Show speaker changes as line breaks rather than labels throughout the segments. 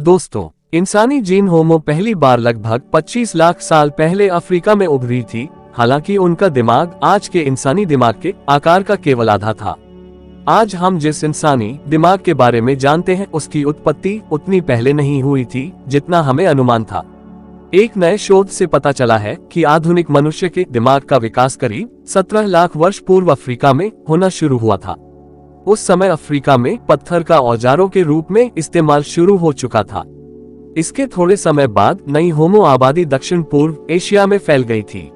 दोस्तों, इंसानी जीन होमो पहली बार लगभग 25 लाख साल पहले अफ्रीका में उभरी थी। हालांकि उनका दिमाग आज के इंसानी दिमाग के आकार का केवल आधा था। आज हम जिस इंसानी दिमाग के बारे में जानते हैं उसकी उत्पत्ति उतनी पहले नहीं हुई थी जितना हमें अनुमान था। एक नए शोध से पता चला है कि आधुनिक मनुष्य के दिमाग का विकास करीब 17 लाख वर्ष पूर्व अफ्रीका में होना शुरू हुआ था। उस समय अफ्रीका में पत्थर का औजारों के रूप में इस्तेमाल शुरू हो चुका था। इसके थोड़े समय बाद नई होमो आबादी दक्षिण पूर्व एशिया में फैल गई थी।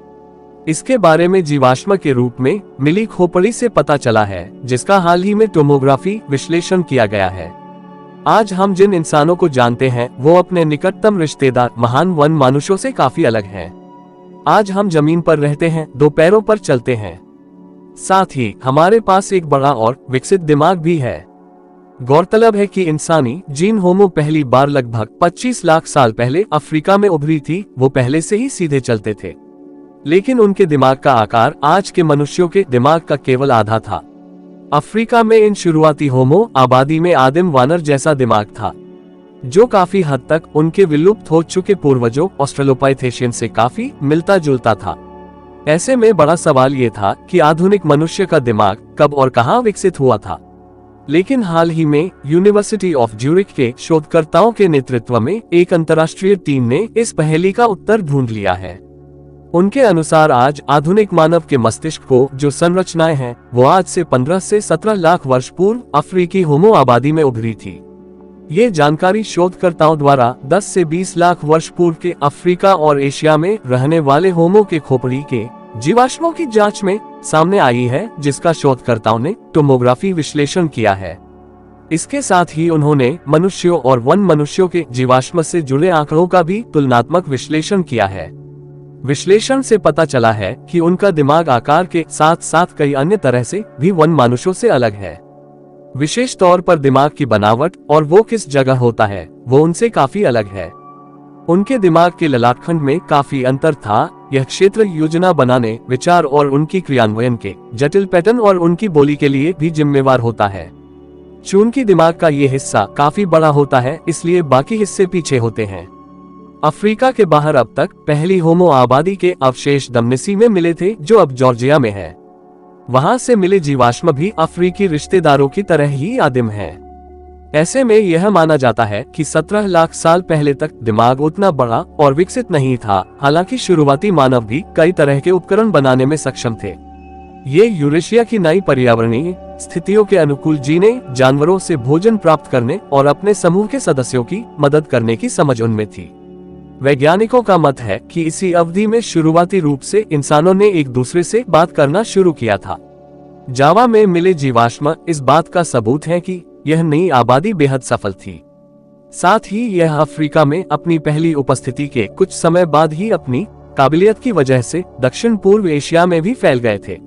इसके बारे में जीवाश्म के रूप में मिली खोपड़ी से पता चला है, जिसका हाल ही में टोमोग्राफी विश्लेषण किया गया है। आज हम जिन इंसानों को जानते हैं वो अपने निकटतम रिश्तेदार महान वन मनुष्यों से काफी अलग हैं। आज हम जमीन पर रहते हैं, दो पैरों पर चलते हैं, साथ ही हमारे पास एक बड़ा और विकसित दिमाग भी है। गौरतलब है कि इंसानी जीन होमो पहली बार लगभग 25 लाख साल पहले अफ्रीका में उभरी थी। वो पहले से ही सीधे चलते थे, लेकिन उनके दिमाग का आकार आज के मनुष्यों के दिमाग का केवल आधा था। अफ्रीका में इन शुरुआती होमो आबादी में आदिम वानर जैसा दिमाग था, जो काफी हद तक उनके विलुप्त हो चुके पूर्वजों ऑस्ट्रेलोपाइथेशियन से काफी मिलता जुलता था। ऐसे में बड़ा सवाल ये था कि आधुनिक मनुष्य का दिमाग कब और कहां विकसित हुआ था। लेकिन हाल ही में यूनिवर्सिटी ऑफ ज्यूरिख के शोधकर्ताओं के नेतृत्व में एक अंतर्राष्ट्रीय टीम ने इस पहेली का उत्तर ढूंढ लिया है। उनके अनुसार आज आधुनिक मानव के मस्तिष्क को जो संरचनाएं हैं वो आज से 15 से 17 लाख वर्ष पूर्व अफ्रीकी होमो आबादी में उभरी थी। ये जानकारी शोधकर्ताओं द्वारा 10 से 20 लाख वर्ष पूर्व के अफ्रीका और एशिया में रहने वाले होमो के खोपड़ी के जीवाश्मों की जांच में सामने आई है, जिसका शोधकर्ताओं ने टोमोग्राफी विश्लेषण किया है। इसके साथ ही उन्होंने मनुष्यों और वन मनुष्यों के जीवाश्म से जुड़े आंकड़ों का भी तुलनात्मक विश्लेषण किया है। विश्लेषण से पता चला है कि उनका दिमाग आकार के साथ साथ कई अन्य तरह से भी वन मनुष्यों से अलग है। विशेष तौर पर दिमाग की बनावट और वो किस जगह होता है वो उनसे काफी अलग है। उनके दिमाग के ललाटखंड में काफी अंतर था। यह क्षेत्र योजना बनाने, विचार और उनकी क्रियान्वयन के जटिल पैटर्न और उनकी बोली के लिए भी जिम्मेवार होता है। चूंकि दिमाग का ये हिस्सा काफी बड़ा होता है, इसलिए बाकी हिस्से पीछे होते हैं। अफ्रीका के बाहर अब तक पहली होमो आबादी के अवशेष दमनिसी में मिले थे, जो अब जॉर्जिया में है। वहां से मिले जीवाश्म भी अफ्रीकी रिश्तेदारों की तरह ही आदिम हैं। ऐसे में यह माना जाता है कि 17 लाख साल पहले तक दिमाग उतना बड़ा और विकसित नहीं था। हालांकि शुरुआती मानव भी कई तरह के उपकरण बनाने में सक्षम थे। ये यूरेशिया की नई पर्यावरणीय स्थितियों के अनुकूल जीने, जानवरों से भोजन प्राप्त करने और अपने समूह के सदस्यों की मदद करने की समझ उनमें थी। वैज्ञानिकों का मत है कि इसी अवधि में शुरुआती रूप से इंसानों ने एक दूसरे से बात करना शुरू किया था। जावा में मिले जीवाश्म इस बात का सबूत है कि यह नई आबादी बेहद सफल थी। साथ ही यह अफ्रीका में अपनी पहली उपस्थिति के कुछ समय बाद ही अपनी काबिलियत की वजह से दक्षिण पूर्व एशिया में भी फैल गए थे।